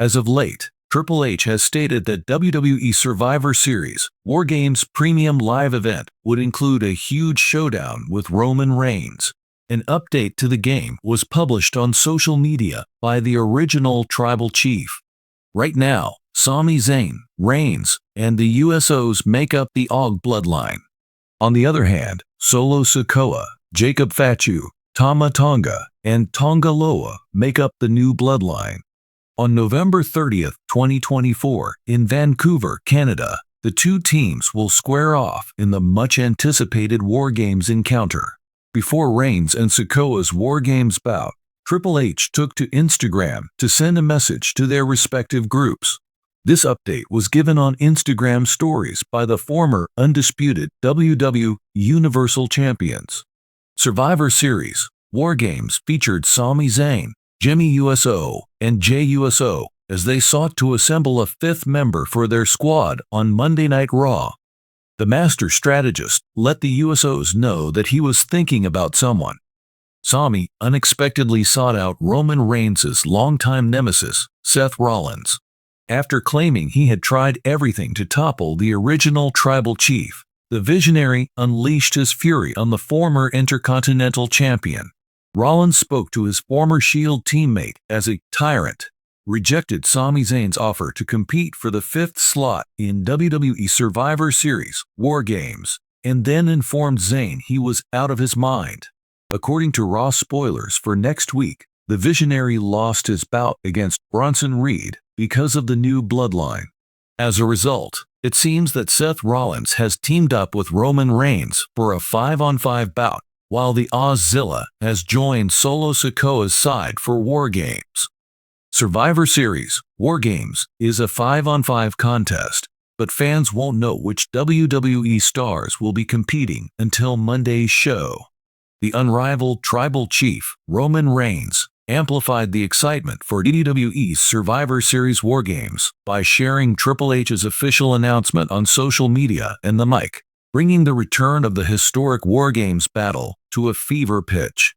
As of late, Triple H has stated that WWE Survivor Series War Games Premium Live event would include a huge showdown with Roman Reigns. An update to the game was published on social media by the original Tribal Chief. Right now, Sami Zayn, Reigns, and the USOs make up the Og bloodline. On the other hand, Solo Sikoa, Jacob Fatu, Tama Tonga, and Tonga Loa make up the new bloodline. On November 30th, 2024, in Vancouver, Canada, the two teams will square off in the much-anticipated War Games encounter. Before Reigns and Sikoa's War Games bout, Triple H took to Instagram to send a message to their respective groups. This update was given on Instagram stories by the former undisputed WWE Universal Champions. Survivor Series War Games featured Sami Zayn, Jimmy USO, and Jey USO as they sought to assemble a fifth member for their squad on Monday Night Raw. The master strategist let the USOs know that he was thinking about someone. Sami unexpectedly sought out Roman Reigns' longtime nemesis, Seth Rollins. After claiming he had tried everything to topple the original Tribal Chief, the visionary unleashed his fury on the former Intercontinental Champion. Rollins spoke to his former Shield teammate as a tyrant, rejected Sami Zayn's offer to compete for the fifth slot in WWE Survivor Series War Games, and then informed Zayn he was out of his mind. According to Raw spoilers for next week, the visionary lost his bout against Bronson Reed because of the new bloodline. As a result, it seems that Seth Rollins has teamed up with Roman Reigns for a 5-on-5 bout, while the Auszilla has joined Solo Sikoa's side for War Games. Survivor Series War Games is a 5-on-5 contest, but fans won't know which WWE stars will be competing until Monday's show. The unrivaled Tribal Chief, Roman Reigns, amplified the excitement for WWE's Survivor Series War Games by sharing Triple H's official announcement on social media and the mic, bringing the return of the historic War Games battle to a fever pitch.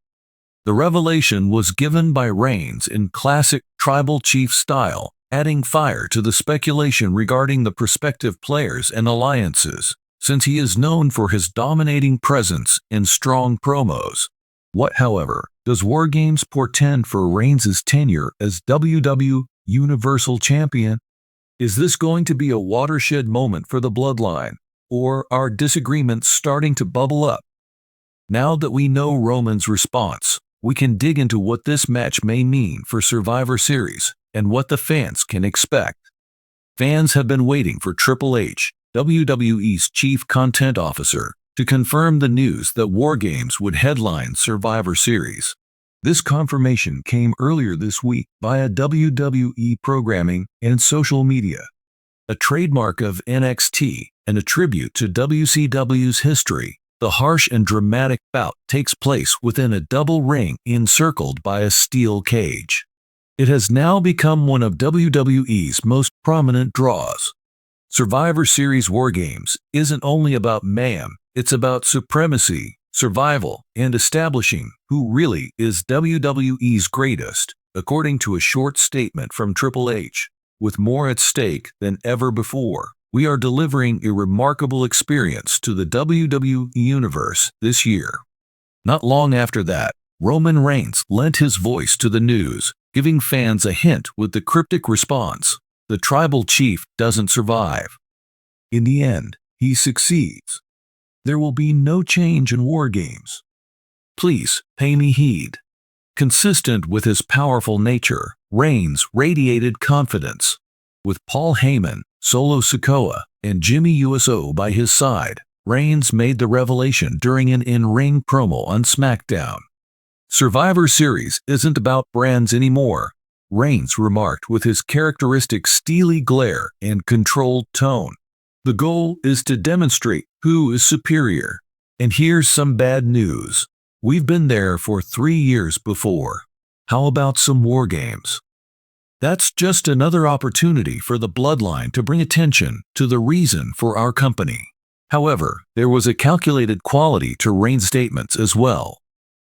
The revelation was given by Reigns in classic Tribal Chief style, adding fire to the speculation regarding the prospective players and alliances, since he is known for his dominating presence and strong promos. What, however, does War Games portend for Reigns' tenure as WWE Universal Champion? Is this going to be a watershed moment for the bloodline, or are disagreements starting to bubble up? Now that we know Roman's response, we can dig into what this match may mean for Survivor Series and what the fans can expect. Fans have been waiting for Triple H, WWE's Chief Content Officer, to confirm the news that War Games would headline Survivor Series. This confirmation came earlier this week via WWE programming and social media. A trademark of NXT and a tribute to WCW's history, the harsh and dramatic bout takes place within a double ring encircled by a steel cage. It has now become one of WWE's most prominent draws. Survivor Series War Games isn't only about mayhem, it's about supremacy, survival, and establishing who really is WWE's greatest, according to a short statement from Triple H. With more at stake than ever before, we are delivering a remarkable experience to the WWE Universe this year. Not long after that, Roman Reigns lent his voice to the news, giving fans a hint with the cryptic response, "The Tribal Chief doesn't survive." In the end, he succeeds. There will be no change in War Games. Please pay me heed. Consistent with his powerful nature, Reigns radiated confidence. With Paul Heyman, Solo Sikoa, and Jimmy USO by his side, Reigns made the revelation during an in-ring promo on SmackDown. "Survivor Series isn't about brands anymore," Reigns remarked with his characteristic steely glare and controlled tone. "The goal is to demonstrate who is superior. And here's some bad news. We've been there for 3 years before. How about some War Games?" That's just another opportunity for the bloodline to bring attention to the reason for our company. However, there was a calculated quality to Reigns' statements as well.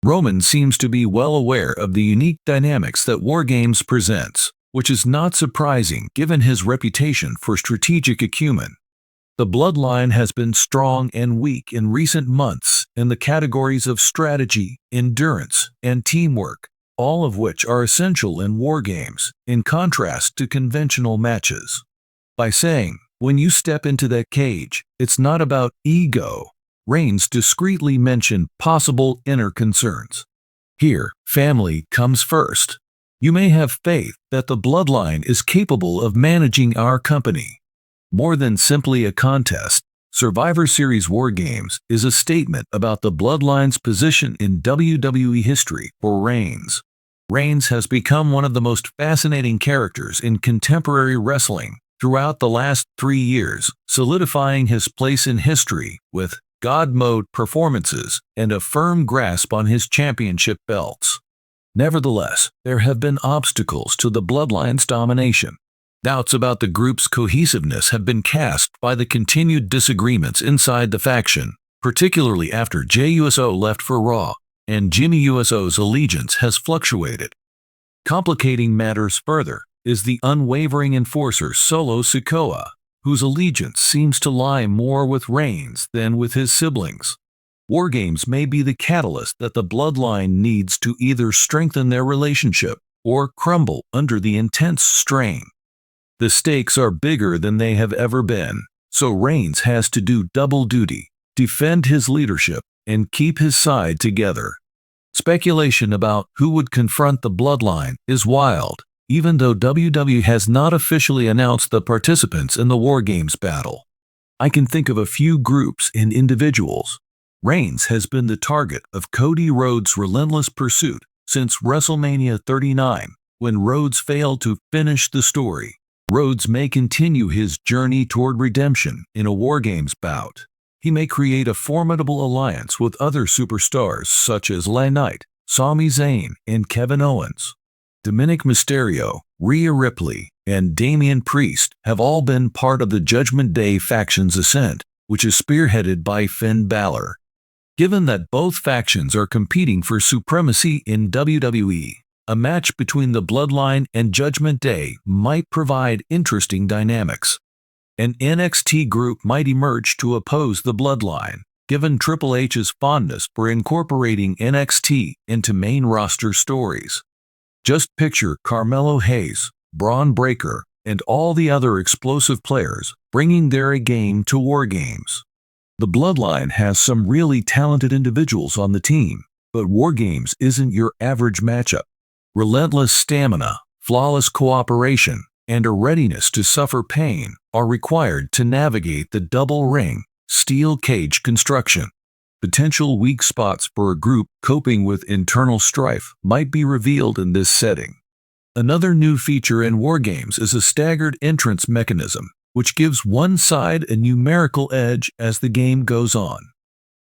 Roman seems to be well aware of the unique dynamics that War Games presents, which is not surprising given his reputation for strategic acumen. The bloodline has been strong and weak in recent months in the categories of strategy, endurance, and teamwork, all of which are essential in war games, in contrast to conventional matches. By saying, "When you step into that cage, it's not about ego," Reigns discreetly mentioned possible inner concerns. Here, family comes first. You may have faith that the bloodline is capable of managing our company. More than simply a contest, Survivor Series War Games is a statement about the bloodline's position in WWE history for Reigns. Reigns has become one of the most fascinating characters in contemporary wrestling throughout the last 3 years, solidifying his place in history with God mode performances and a firm grasp on his championship belts. Nevertheless, there have been obstacles to the bloodline's domination. Doubts about the group's cohesiveness have been cast by the continued disagreements inside the faction, particularly after Jey Uso left for Raw, and Jimmy Uso's allegiance has fluctuated. Complicating matters further is the unwavering enforcer Solo Sikoa, whose allegiance seems to lie more with Reigns than with his siblings. War Games may be the catalyst that the bloodline needs to either strengthen their relationship or crumble under the intense strain. The stakes are bigger than they have ever been, so Reigns has to do double duty, defend his leadership, and keep his side together. Speculation about who would confront the bloodline is wild, even though WWE has not officially announced the participants in the War Games battle. I can think of a few groups and individuals. Reigns has been the target of Cody Rhodes' relentless pursuit since WrestleMania 39, when Rhodes failed to finish the story. Rhodes may continue his journey toward redemption in a War Games bout. He may create a formidable alliance with other superstars such as LA Knight, Sami Zayn, and Kevin Owens. Dominic Mysterio, Rhea Ripley, and Damian Priest have all been part of the Judgment Day faction's ascent, which is spearheaded by Finn Balor. Given that both factions are competing for supremacy in WWE, a match between the Bloodline and Judgment Day might provide interesting dynamics. An NXT group might emerge to oppose the Bloodline, given Triple H's fondness for incorporating NXT into main roster stories. Just picture Carmelo Hayes, Braun Breaker, and all the other explosive players bringing their A-game to War Games. The Bloodline has some really talented individuals on the team, but War Games isn't your average matchup. Relentless stamina, flawless cooperation, and a readiness to suffer pain are required to navigate the double ring, steel cage construction. Potential weak spots for a group coping with internal strife might be revealed in this setting. Another new feature in War Games is a staggered entrance mechanism, which gives one side a numerical edge as the game goes on.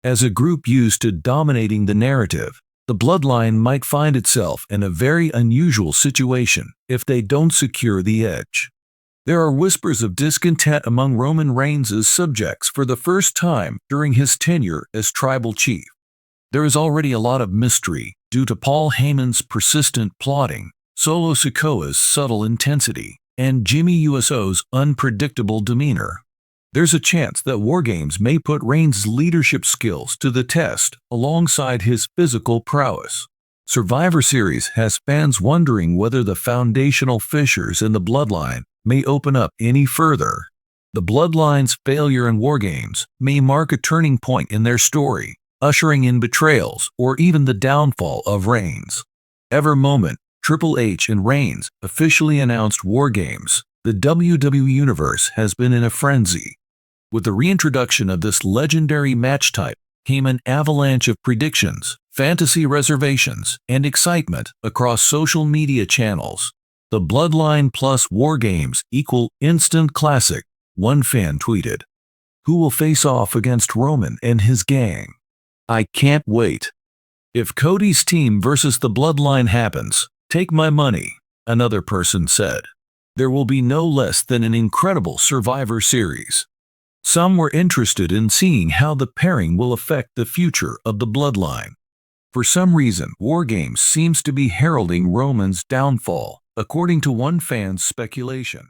As a group used to dominating the narrative, the Bloodline might find itself in a very unusual situation if they don't secure the edge. There are whispers of discontent among Roman Reigns' subjects for the first time during his tenure as tribal chief. There is already a lot of mystery due to Paul Heyman's persistent plotting, Solo Sikoa's subtle intensity, and Jimmy Uso's unpredictable demeanor. There's a chance that War Games may put Reigns' leadership skills to the test alongside his physical prowess. Survivor Series has fans wondering whether the foundational fissures in the Bloodline may open up any further. The Bloodline's failure in War Games may mark a turning point in their story, ushering in betrayals or even the downfall of Reigns. Every moment Triple H and Reigns officially announced War Games, the WWE Universe has been in a frenzy. With the reintroduction of this legendary match type came an avalanche of predictions, fantasy reservations, and excitement across social media channels. The Bloodline plus War Games equal instant classic, one fan tweeted. Who will face off against Roman and his gang? I can't wait. If Cody's team versus the Bloodline happens, take my money, another person said. There will be no less than an incredible Survivor Series. Some were interested in seeing how the pairing will affect the future of the Bloodline. For some reason, War Games seems to be heralding Roman's downfall, according to one fan's speculation.